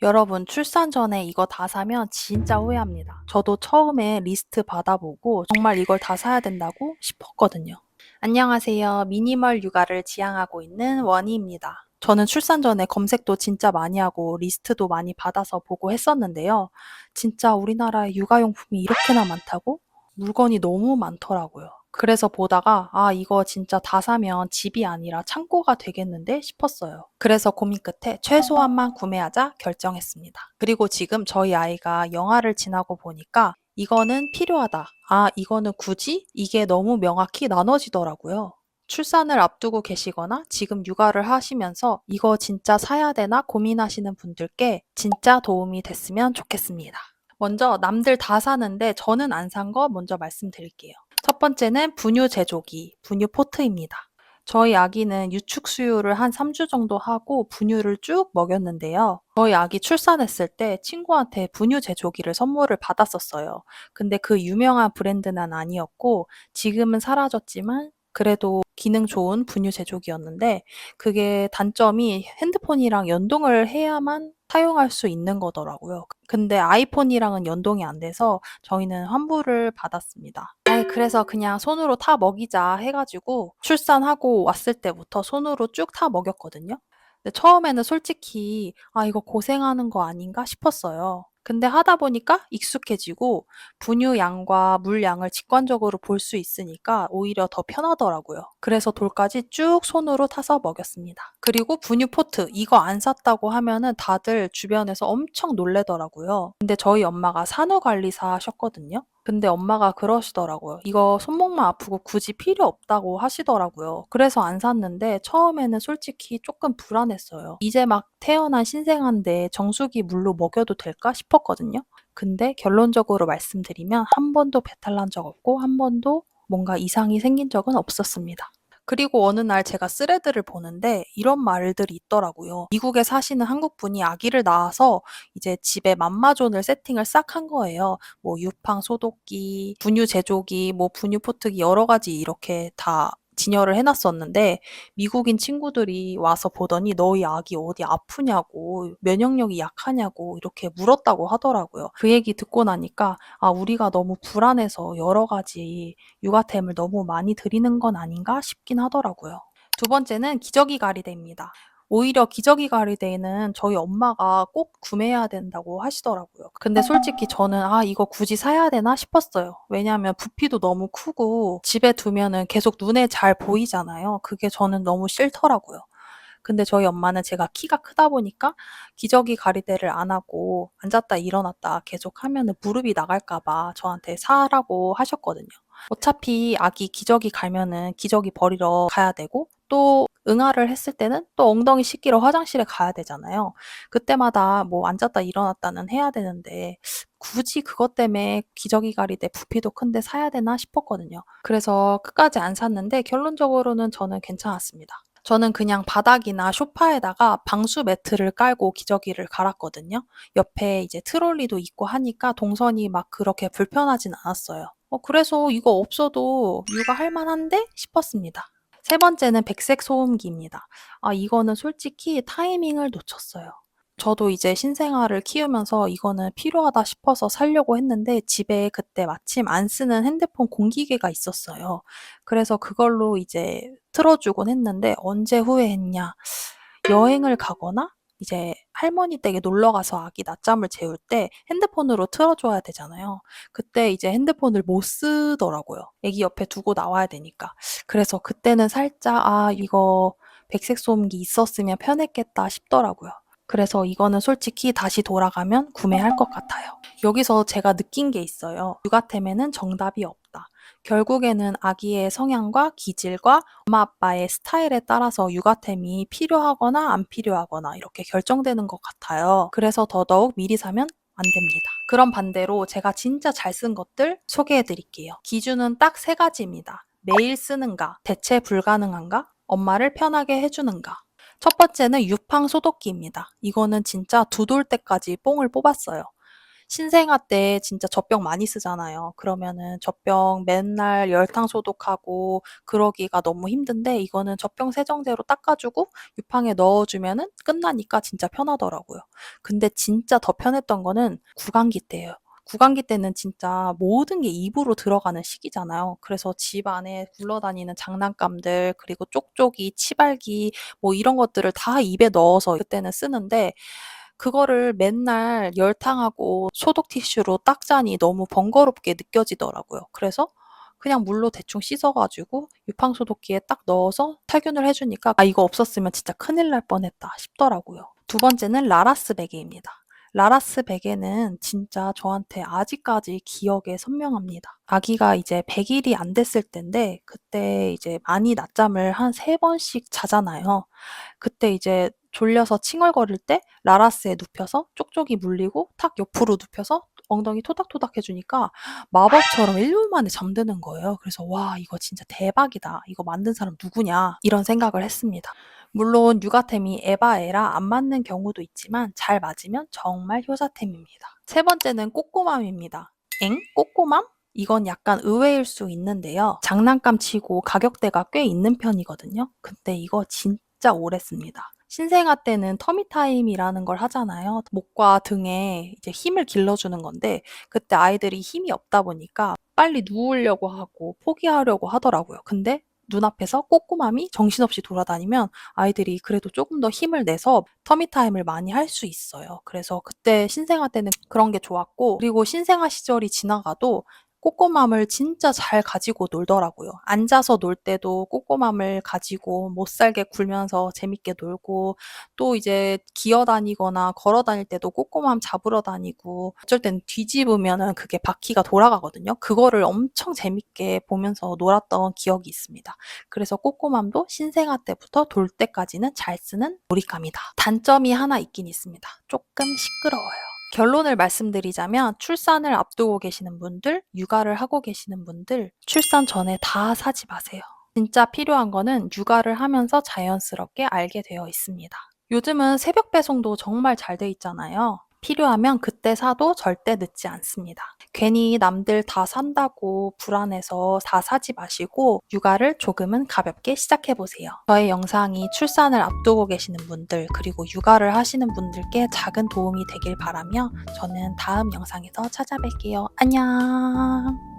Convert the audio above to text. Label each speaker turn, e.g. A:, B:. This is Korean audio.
A: 여러분, 출산 전에 이거 다 사면 진짜 후회합니다. 저도 처음에 리스트 받아보고 정말 이걸 다 사야 된다고 싶었거든요. 안녕하세요. 미니멀 육아를 지향하고 있는 원희입니다. 저는 출산 전에 검색도 진짜 많이 하고 리스트도 많이 받아서 보고 했었는데요. 진짜 우리나라에 육아용품이 이렇게나 많다고? 물건이 너무 많더라고요. 그래서 보다가 이거 진짜 다 사면 집이 아니라 창고가 되겠는데 싶었어요. 그래서 고민 끝에 최소한만 구매하자 결정했습니다. 그리고 지금 저희 아이가 영아를 지나고 보니까 이거는 필요하다. 이거는 굳이? 이게 너무 명확히 나눠지더라고요. 출산을 앞두고 계시거나 지금 육아를 하시면서 이거 진짜 사야 되나 고민하시는 분들께 진짜 도움이 됐으면 좋겠습니다. 먼저 남들 다 사는데 저는 안 산 거 먼저 말씀드릴게요. 첫 번째는 분유 제조기, 분유 포트입니다. 저희 아기는 유축 수유를 한 3주 정도 하고 분유를 쭉 먹였는데요. 저희 아기 출산했을 때 친구한테 분유 제조기를 선물을 받았었어요. 근데 그 유명한 브랜드는 아니었고 지금은 사라졌지만 그래도 기능 좋은 분유 제조기였는데 그게 단점이 핸드폰이랑 연동을 해야만 사용할 수 있는 거더라고요. 근데 아이폰이랑은 연동이 안 돼서 저희는 환불을 받았습니다. 그래서 그냥 손으로 타 먹이자 해가지고 출산하고 왔을 때부터 손으로 쭉 타 먹였거든요. 근데 처음에는 솔직히 이거 고생하는 거 아닌가 싶었어요. 근데 하다 보니까 익숙해지고 분유 양과 물 양을 직관적으로 볼 수 있으니까 오히려 더 편하더라고요. 그래서 돌까지 쭉 손으로 타서 먹였습니다. 그리고 분유 포트 이거 안 샀다고 하면은 다들 주변에서 엄청 놀래더라고요. 근데 저희 엄마가 산후관리사셨거든요. 근데 엄마가 그러시더라고요. 이거 손목만 아프고 굳이 필요 없다고 하시더라고요. 그래서 안 샀는데 처음에는 솔직히 조금 불안했어요. 이제 막 태어난 신생아인데 정수기 물로 먹여도 될까 싶었거든요. 근데 결론적으로 말씀드리면 한 번도 배탈 난 적 없고 한 번도 뭔가 이상이 생긴 적은 없었습니다. 그리고 어느 날 제가 스레드를 보는데 이런 말들이 있더라고요. 미국에 사시는 한국분이 아기를 낳아서 이제 집에 맘마존을 세팅을 싹 한 거예요. 뭐 유팡 소독기, 분유 제조기, 뭐 분유 포트기 여러 가지 이렇게 다 진열을 해놨었는데 미국인 친구들이 와서 보더니 너희 아기 어디 아프냐고 면역력이 약하냐고 이렇게 물었다고 하더라고요. 그 얘기 듣고 나니까 우리가 너무 불안해서 여러 가지 육아템을 너무 많이 드리는 건 아닌가 싶긴 하더라고요. 두 번째는 기저귀 가리대입니다. 오히려 기저귀 가리대는 저희 엄마가 꼭 구매해야 된다고 하시더라고요. 근데 솔직히 저는 이거 굳이 사야 되나 싶었어요. 왜냐하면 부피도 너무 크고 집에 두면은 계속 눈에 잘 보이잖아요. 그게 저는 너무 싫더라고요. 근데 저희 엄마는 제가 키가 크다 보니까 기저귀 가리대를 안 하고 앉았다 일어났다 계속 하면은 무릎이 나갈까 봐 저한테 사라고 하셨거든요. 어차피 아기 기저귀 갈면은 기저귀 버리러 가야 되고 또 응아를 했을 때는 또 엉덩이 씻기러 화장실에 가야 되잖아요. 그때마다 뭐 앉았다 일어났다는 해야 되는데 굳이 그것 때문에 기저귀 가리대 부피도 큰데 사야 되나 싶었거든요. 그래서 끝까지 안 샀는데 결론적으로는 저는 괜찮았습니다. 저는 그냥 바닥이나 소파에다가 방수 매트를 깔고 기저귀를 갈았거든요. 옆에 이제 트롤리도 있고 하니까 동선이 막 그렇게 불편하진 않았어요. 그래서 이거 없어도 육아할 만한데 싶었습니다. 세 번째는 백색 소음기입니다. 이거는 솔직히 타이밍을 놓쳤어요. 저도 이제 신생아를 키우면서 이거는 필요하다 싶어서 사려고 했는데 집에 그때 마침 안 쓰는 핸드폰 공기계가 있었어요. 그래서 그걸로 이제 틀어주곤 했는데 언제 후회했냐. 여행을 가거나 이제 할머니 댁에 놀러 가서 아기 낮잠을 재울 때 핸드폰으로 틀어줘야 되잖아요. 그때 이제 핸드폰을 못 쓰더라고요. 아기 옆에 두고 나와야 되니까. 그래서 그때는 살짝 이거 백색 소음기 있었으면 편했겠다 싶더라고요. 그래서 이거는 솔직히 다시 돌아가면 구매할 것 같아요. 여기서 제가 느낀 게 있어요. 육아템에는 정답이 없다. 결국에는 아기의 성향과 기질과 엄마 아빠의 스타일에 따라서 육아템이 필요하거나 안 필요하거나 이렇게 결정되는 것 같아요. 그래서 더더욱 미리 사면 안 됩니다. 그럼 반대로 제가 진짜 잘 쓴 것들 소개해 드릴게요. 기준은 딱 세 가지입니다. 매일 쓰는가, 대체 불가능한가, 엄마를 편하게 해주는가. 첫 번째는 유팡 소독기입니다. 이거는 진짜 두 돌 때까지 뽕을 뽑았어요. 신생아 때 진짜 젖병 많이 쓰잖아요. 그러면은 젖병 맨날 열탕 소독하고 그러기가 너무 힘든데 이거는 젖병 세정제로 닦아주고 유팡에 넣어주면은 끝나니까 진짜 편하더라고요. 근데 진짜 더 편했던 거는 구강기 때예요. 구강기 때는 진짜 모든 게 입으로 들어가는 시기잖아요. 그래서 집 안에 굴러다니는 장난감들 그리고 쪽쪽이, 치발기 뭐 이런 것들을 다 입에 넣어서 그때는 쓰는데 그거를 맨날 열탕하고 소독 티슈로 닦자니 너무 번거롭게 느껴지더라고요. 그래서 그냥 물로 대충 씻어 가지고 유팡소독기에 딱 넣어서 살균을 해 주니까 '아 이거 없었으면 진짜 큰일 날 뻔했다.' 싶더라고요. 두 번째는 라라스 베개입니다. 라라스 베개는 진짜 저한테 아직까지 기억에 선명합니다. 아기가 이제 100 일이 안 됐을 땐데 그때 이제 많이 낮잠을 한 3 번씩 자잖아요. 그때 이제 졸려서 칭얼거릴 때 라라스에 눕혀서 쪽쪽이 물리고 탁 옆으로 눕혀서 엉덩이 토닥토닥 해 주니까 마법처럼 1분 만에 잠드는 거예요. 그래서 '와 이거 진짜 대박이다. 이거 만든 사람 누구냐.' 이런 생각을 했습니다. 물론 육아템이 에바에라 안 맞는 경우도 있지만 잘 맞으면 정말 효자템입니다. 세 번째는 꼬꼬맘입니다. 엥? 꼬꼬맘? 이건 약간 의외일 수 있는데요. 장난감 치고 가격대가 꽤 있는 편이거든요. 근데 이거 진짜 오래 씁니다. 신생아 때는 터미타임이라는 걸 하잖아요. 목과 등에 이제 힘을 길러주는 건데 그때 아이들이 힘이 없다 보니까 빨리 누우려고 하고 포기하려고 하더라고요. 근데 눈앞에서 꼬꼬맘이 정신없이 돌아다니면 아이들이 그래도 조금 더 힘을 내서 터미타임을 많이 할 수 있어요. 그래서 그때 신생아 때는 그런 게 좋았고 그리고 신생아 시절이 지나가도 꼬꼬맘을 진짜 잘 가지고 놀더라고요. 앉아서 놀 때도 꼬꼬맘을 가지고 못 살게 굴면서 재밌게 놀고 또 이제 기어 다니거나 걸어 다닐 때도 꼬꼬맘 잡으러 다니고 어쩔 땐 뒤집으면은 그게 바퀴가 돌아가거든요. 그거를 엄청 재밌게 보면서 놀았던 기억이 있습니다. 그래서 꼬꼬맘도 신생아 때부터 돌 때까지는 잘 쓰는 놀잇감이다. 단점이 하나 있긴 있습니다. 조금 시끄러워요. 결론을 말씀드리자면 출산을 앞두고 계시는 분들, 육아를 하고 계시는 분들 출산 전에 다 사지 마세요. 진짜 필요한 거는 육아를 하면서 자연스럽게 알게 되어 있습니다. 요즘은 새벽 배송도 정말 잘 돼 있잖아요. 필요하면 그때 사도 절대 늦지 않습니다. 괜히 남들 다 산다고 불안해서 다 사지 마시고 육아를 조금은 가볍게 시작해 보세요. 저의 영상이 출산을 앞두고 계시는 분들 그리고 육아를 하시는 분들께 작은 도움이 되길 바라며 저는 다음 영상에서 찾아뵐게요. 안녕.